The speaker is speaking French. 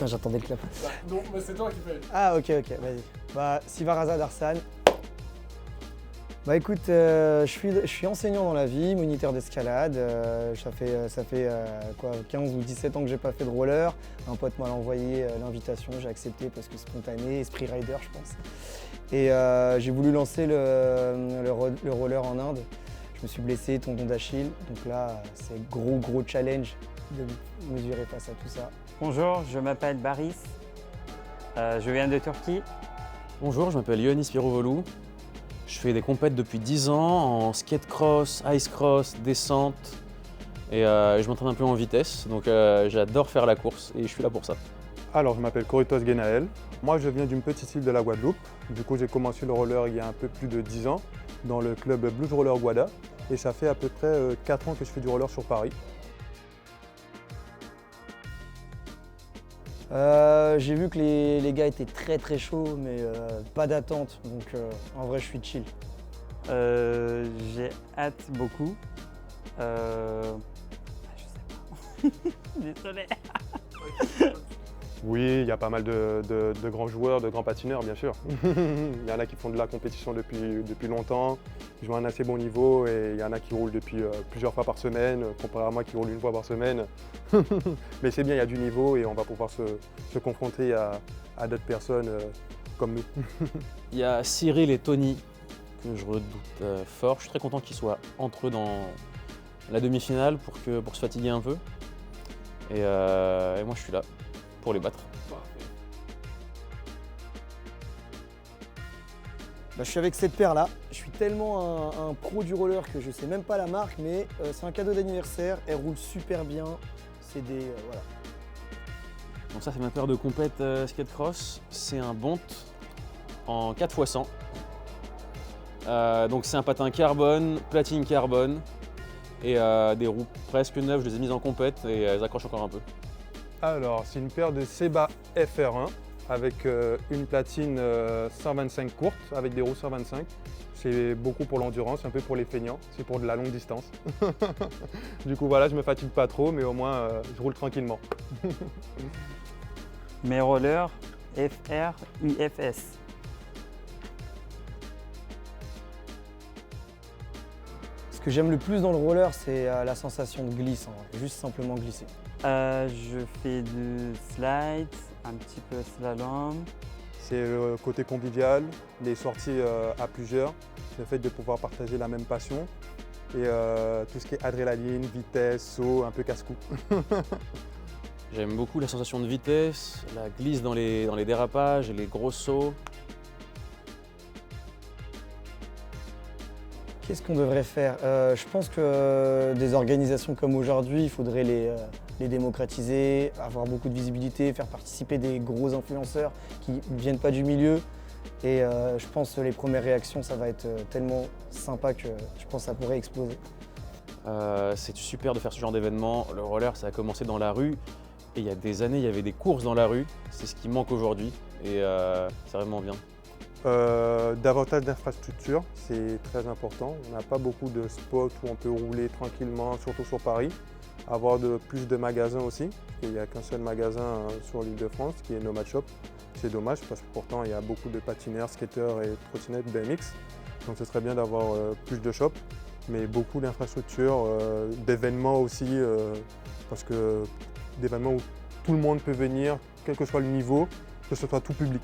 putain, j'attendais le clap. Non, mais c'est toi qui fais. Ah ok, vas-y. Bah, Sivarazad Arslan. Bah écoute, je suis enseignant dans la vie, moniteur d'escalade. Ça fait quoi, 15 ou 17 ans que j'ai pas fait de roller. Un pote m'a envoyé l'invitation, j'ai accepté parce que spontané, esprit rider je pense. Et j'ai voulu lancer le roller en Inde. Je me suis blessé, tendon d'Achille. Donc là, c'est gros challenge de mesurer face à tout ça. Bonjour, je m'appelle Baris. Je viens de Turquie. Bonjour, je m'appelle Ioannis Pirovolou. Je fais des compètes depuis 10 ans en skate cross, ice cross, descente et je m'entraîne un peu en vitesse, donc j'adore faire la course et je suis là pour ça. Alors, je m'appelle Coritos Genaël. Moi, je viens d'une petite île de la Guadeloupe. Du coup, j'ai commencé le roller il y a un peu plus de 10 ans dans le club Blues Roller Guada et ça fait à peu près 4 ans que je fais du roller sur Paris. J'ai vu que les gars étaient très chauds, mais pas d'attente, donc en vrai je suis chill. J'ai hâte beaucoup. Je sais pas. Désolé. Oui, il y a pas mal de grands joueurs, de grands patineurs, bien sûr. Il y en a qui font de la compétition depuis longtemps, qui jouent à un assez bon niveau et il y en a qui roulent depuis plusieurs fois par semaine, comparé à moi qui roule une fois par semaine. Mais c'est bien, il y a du niveau et on va pouvoir se confronter à d'autres personnes comme nous. Il y a Cyril et Tony que je redoute fort. Je suis très content qu'ils soient entre eux dans la demi-finale pour se fatiguer un peu. Et moi je suis là pour les battre. Bah, je suis avec cette paire là. Je suis tellement un pro du roller que je sais même pas la marque, mais c'est un cadeau d'anniversaire. Elle roule super bien. C'est des voilà. Donc ça c'est ma paire de compète skate cross. C'est un Bont en 4x100. Donc c'est un patin carbone, platine carbone et des roues presque neuves. Je les ai mises en compète et elles accrochent encore un peu. Alors, c'est une paire de Seba FR1 avec une platine 125 courte avec des roues 125. C'est beaucoup pour l'endurance, un peu pour les feignants, c'est pour de la longue distance. Du coup voilà, je me fatigue pas trop, mais au moins je roule tranquillement. Mes rollers FR UFS. Ce que j'aime le plus dans le roller, c'est la sensation de glisse, juste simplement glisser. Je fais du slide, un petit peu slalom. C'est le côté convivial, les sorties à plusieurs, le fait de pouvoir partager la même passion et tout ce qui est adrénaline, vitesse, saut, un peu casse-cou. J'aime beaucoup la sensation de vitesse, la glisse dans les dérapages et les gros sauts. Qu'est-ce qu'on devrait faire? Je pense que des organisations comme aujourd'hui, il faudrait les démocratiser, avoir beaucoup de visibilité, faire participer des gros influenceurs qui ne viennent pas du milieu. Et je pense que les premières réactions, ça va être tellement sympa que je pense que ça pourrait exploser. C'est super de faire ce genre d'événement. Le roller, ça a commencé dans la rue. Et il y a des années, il y avait des courses dans la rue. C'est ce qui manque aujourd'hui. Et c'est vraiment bien. Davantage d'infrastructures, c'est très important. On n'a pas beaucoup de spots où on peut rouler tranquillement, surtout sur Paris. Avoir plus de magasins aussi, parce qu'il n'y a qu'un seul magasin sur l'île de France qui est Nomad Shop. C'est dommage parce que pourtant il y a beaucoup de patineurs, skateurs et trottinettes BMX. Donc ce serait bien d'avoir plus de shops, mais beaucoup d'infrastructures, d'événements aussi, parce que d'événements où tout le monde peut venir, quel que soit le niveau, que ce soit tout public.